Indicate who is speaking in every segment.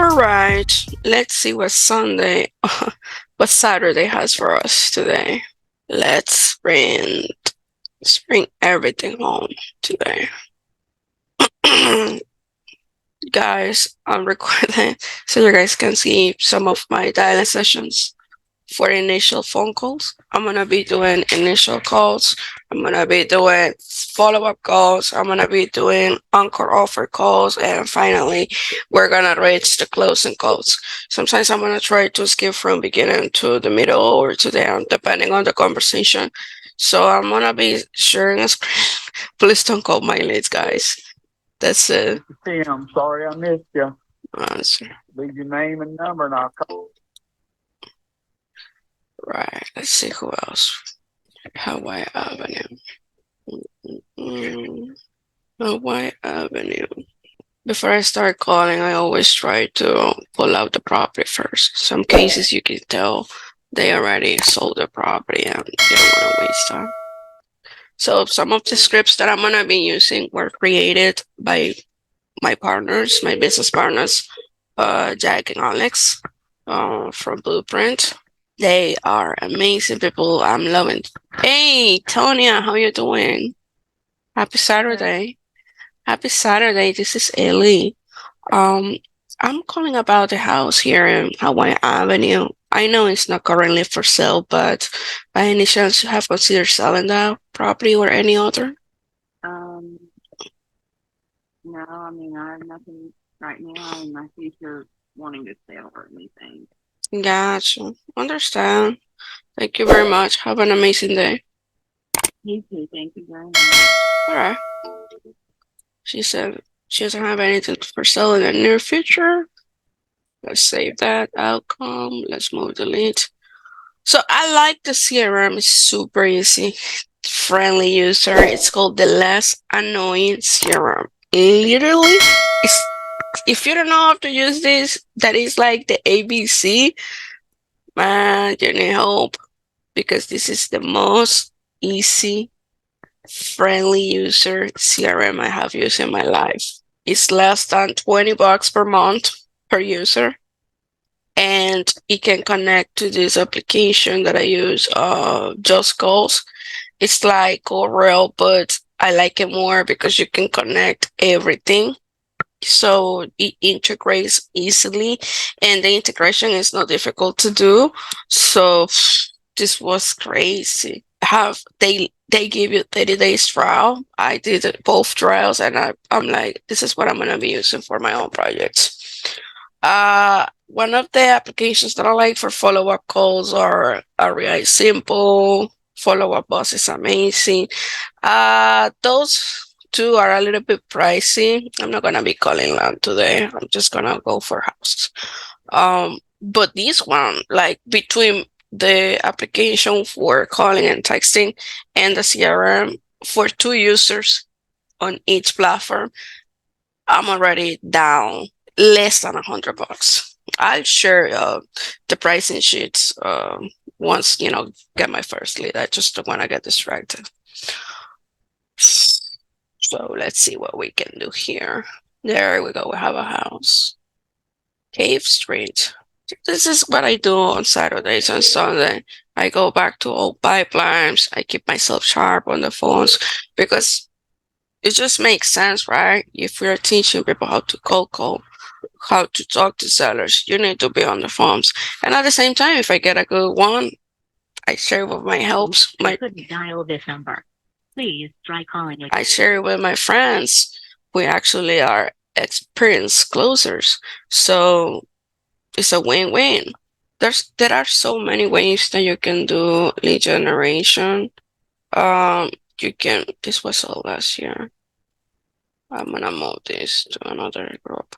Speaker 1: All right, let's see what Sunday, what Saturday has for us today. Let's bring everything home today. Guys, I'm recording so you guys can see some of my dialing sessions for initial phone calls. I'm gonna be doing initial calls. I'm gonna be doing follow-up calls. I'm gonna be doing encore offer calls, and finally, we're gonna reach the closing calls. Sometimes I'm gonna try to skip from beginning to the middle or to the end, depending on the conversation. So I'm gonna be sharing a screen. Please don't call my leads, guys. That's it.
Speaker 2: See, I'm sorry I missed you.
Speaker 1: That's
Speaker 2: Leave your name and number, and I'll call.
Speaker 1: right. Let's see who else. Hawaii Avenue. Mm, Hawaii Avenue. Before I start calling, I always try to pull out the property first. Some cases you can tell they already sold the property and you don't want to waste time. So some of the scripts that I'm gonna be using were created by my partners, my business partners, Jack and Alex, from Blueprint. They are amazing people. I'm loving. Hey, Tonya, how you doing? Happy Saturday. Happy Saturday. This is Ellie. Um, I'm calling about the house here in Hawaii Avenue. I know it's not currently for sale, but by any chance you have considered selling that property or any other?
Speaker 3: Um, no, I mean, I have nothing right now in my future wanting to sell or anything.
Speaker 1: Gotcha. Understand. Thank you very much. Have an amazing day.
Speaker 3: You too. Thank you very much.
Speaker 1: All right. She said she doesn't have anything for sale in the near future. Let's save that outcome. Let's move the lead. So I like the CRM. It's super easy, friendly user. It's called the less annoying CRM. Literally, it's, if you don't know how to use this, that is like the ABC. Man, you need help because this is the most easy, friendly user CRM I have used in my life. It's less than $20 per month per user, and it can connect to this application that I use, Just Calls. It's like Corel, but I like it more because you can connect everything. So it integrates easily, and the integration is not difficult to do. So this was crazy. Have they give you 30 days trial? I did both trials, and I'm like, this is what I'm gonna be using for my own projects. One of the applications that I like for follow-up calls are really simple. Follow-up boss is amazing. Those two are a little bit pricey. I'm not gonna be calling land today. I'm just gonna go for houses. But this one, like between the application for calling and texting and the CRM for two users on each platform, I'm already down less than $100. I'll share the pricing sheets once get my first lead. I just don't want to get distracted. So let's see what we can do here. There we go. We have a house. Cave Street. This is what I do on Saturdays and Sunday. I go back to old pipelines. I keep myself sharp on the phones because it just makes sense, right? If we're teaching people how to cold call, how to talk to sellers, you need to be on the phones. And at the same time, if I get a good one, I share with my helps. My couldn't dial this number. Please try calling again. I share it with my friends. We actually are experienced closers. So it's a win-win. There are so many ways that you can do lead generation. You can, this was all last year. I'm gonna move this to another group.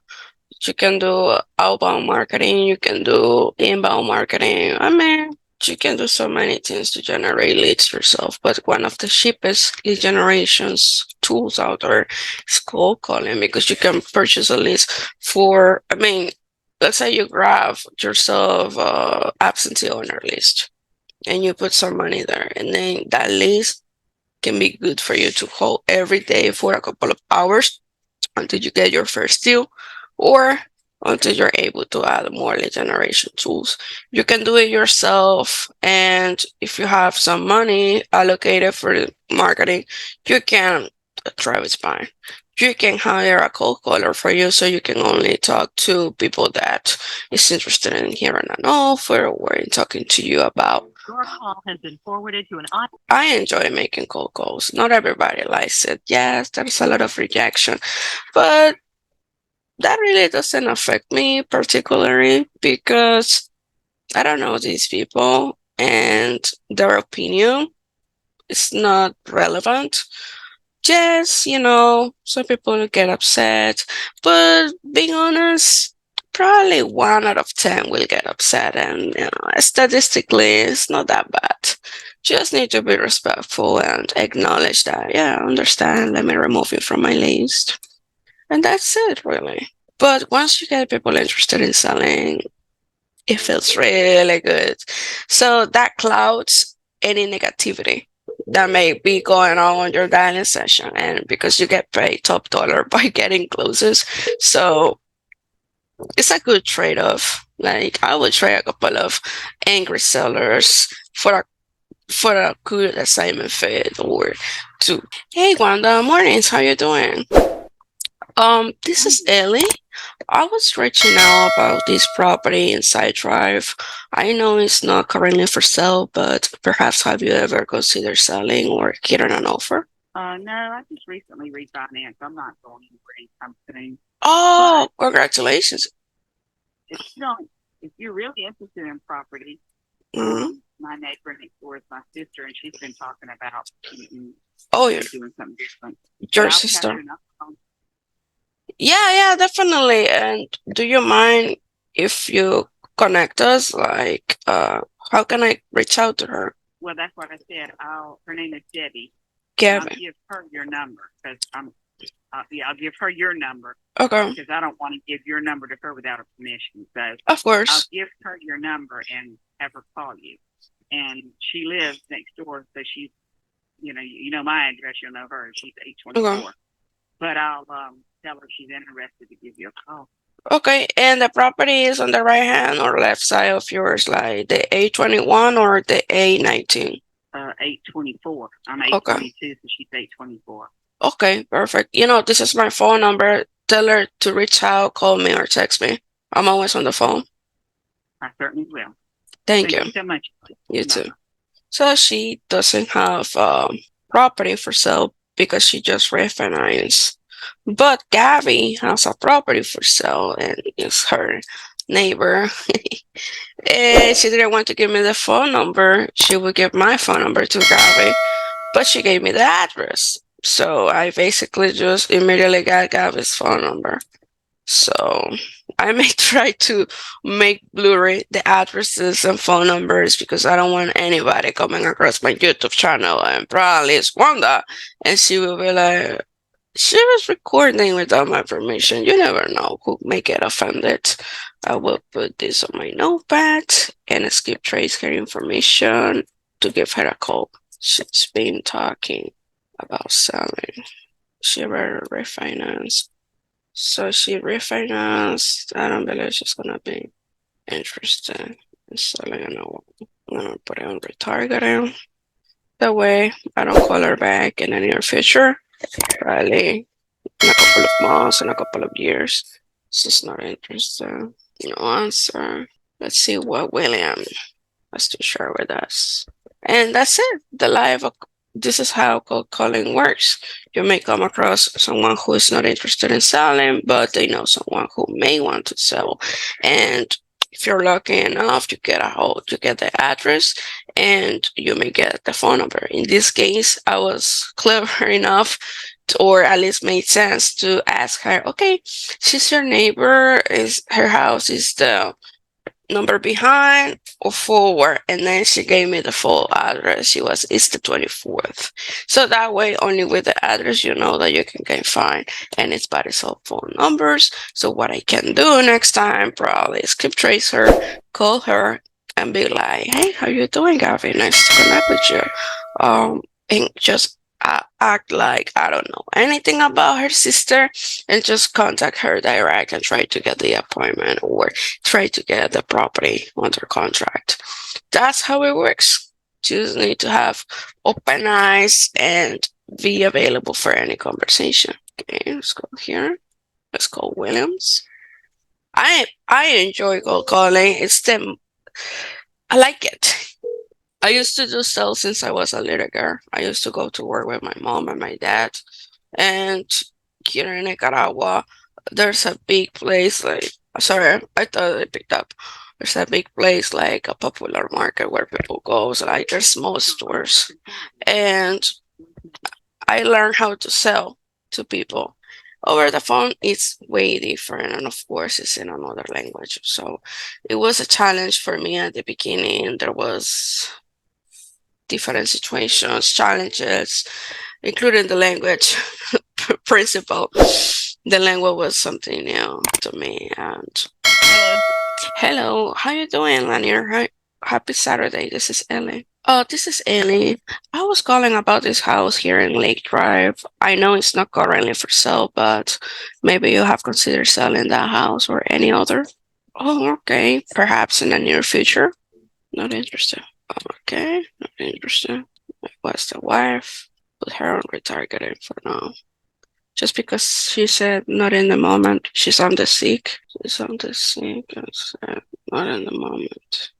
Speaker 1: You can do outbound marketing, you can do inbound marketing. I mean, you can do so many things to generate leads yourself. But one of the cheapest lead generations tools out there is cold calling, because you can purchase a list for, I mean, let's say you grab yourself absentee owner list and you put some money there, and then that list can be good for you to hold every day for a couple of hours until you get your first deal. Or until you're able to add more lead generation tools. You can do it yourself, and if you have some money allocated for marketing, you can drive it fine. You can hire a cold caller for you, so you can only talk to people that is interested in hearing an offer or in talking to you about.
Speaker 3: Your call has been forwarded to an
Speaker 1: I enjoy making cold calls. Not everybody likes it. Yes, there's a lot of rejection, but that really doesn't affect me particularly because I don't know these people and their opinion is not relevant. Yes, some people get upset, but being honest, probably 1 out of 10 will get upset, and statistically, it's not that bad. Just need to be respectful and acknowledge that, yeah, I understand, let me remove you from my list. And that's it, really. But once you get people interested in selling, it feels really good. So that clouds any negativity that may be going on your dining session, and because you get paid top dollar by getting closes, so it's a good trade-off. Like I would trade a couple of angry sellers for a good assignment fit or two. Hey Wanda, mornings, how you doing? This is Ellie. I was reaching out about this property in Side Drive. I know it's not currently for sale, but perhaps have you ever considered selling or getting an offer?
Speaker 3: No, I just recently refinanced. I'm not going anywhere anytime soon.
Speaker 1: Oh, congratulations.
Speaker 3: If you don't, if you're really interested in property,
Speaker 1: Hmm.
Speaker 3: my neighbor next door is my sister, and she's been talking about
Speaker 1: Oh,
Speaker 3: doing something different. But
Speaker 1: your
Speaker 3: I'll pass
Speaker 1: sister.
Speaker 3: your number on.
Speaker 1: Yeah, yeah, definitely. And do you mind if you connect us? Like, how can I reach out to her?
Speaker 3: Well, that's what I said. Her name is Debbie, and I'll
Speaker 1: Kevin.
Speaker 3: give her your number because I'll give her your number
Speaker 1: Okay,
Speaker 3: because I don't want to give your number to her without her permission. So
Speaker 1: of
Speaker 3: I'll
Speaker 1: course.
Speaker 3: give her your number and have her call you. And she lives next door, so she's, you know my address. You'll know her. She's
Speaker 1: Okay.
Speaker 3: 824. But I'll tell her she's interested to give you a call.
Speaker 1: Okay, and the property is on the right hand or left side of yours, like the A21 or the A19?
Speaker 3: 824. I'm
Speaker 1: Okay,
Speaker 3: 822, so she's 824.
Speaker 1: okay, perfect. This is my phone number. Tell her to reach out, call me, or text me. I'm always on the phone.
Speaker 3: I certainly will.
Speaker 1: Thank
Speaker 3: Thank
Speaker 1: you.
Speaker 3: you so much.
Speaker 1: You
Speaker 3: Bye.
Speaker 1: too. So she doesn't have property for sale because she just refinanced. But Gabby has a property for sale and it's her neighbor. And she didn't want to give me the phone number. She would give my phone number to Gabby, but she gave me the address. So I basically just immediately got Gabby's phone number. So I may try to make blurry the addresses and phone numbers because I don't want anybody coming across my YouTube channel and probably it's Wanda and she will be like, she was recording without my permission. You never know who may get offended. I will put this on my notepad and skip trace her information to give her a call. She's been talking about selling. She better refinance. So she refinanced. I don't believe she's gonna be interested in selling an home. I'm gonna put it on retargeting. That way I don't call her back in the near future. Probably in a couple of months, in a couple of years. She's not interested. No answer. Let's see what William has to share with us. And that's it. This is how cold calling works. You may come across someone who is not interested in selling, but they know someone who may want to sell. And if you're lucky enough, you get the address and you may get the phone number. In this case, I was clever enough or at least made sense to ask her, okay, she's your neighbor, is her house is the number behind or forward, and then she gave me the full address. It's the 24th. So that way, only with the address, you know that you can find anybody's cell phone numbers. So what I can do next time probably is keep trace her, call her, and be like, hey, how you doing, Gabby? Nice to connect with you. And just act like I don't know anything about her sister and just contact her direct and try to get the appointment or try to get the property under contract. That's how it works. You just need to have open eyes and be available for any conversation. Okay, let's go here. Let's call Williams. I enjoy cold calling. I like it. I used to do sales since I was a little girl. I used to go to work with my mom and my dad. And here in Nicaragua, there's a big place like, sorry, I thought I picked up. There's a big place like a popular market where people go. So like there's small stores. And I learned how to sell to people. Over the phone, it's way different. And of course, it's in another language. So it was a challenge for me at the beginning. There was different situations, challenges, including the language principle. The language was something new to me. And hello, how you doing, Lanier? Happy Saturday. This is Ellie. Oh, this is Ellie. I was calling about this house here in Lake Drive. I know it's not currently for sale, but maybe you have considered selling that house or any other. Oh, okay. Perhaps in the near future. Not interested. Okay, not interested. What's the wife? Put her on retargeting for now. Just because she said not in the moment. She's on the sick. She's on the sick and said not in the moment.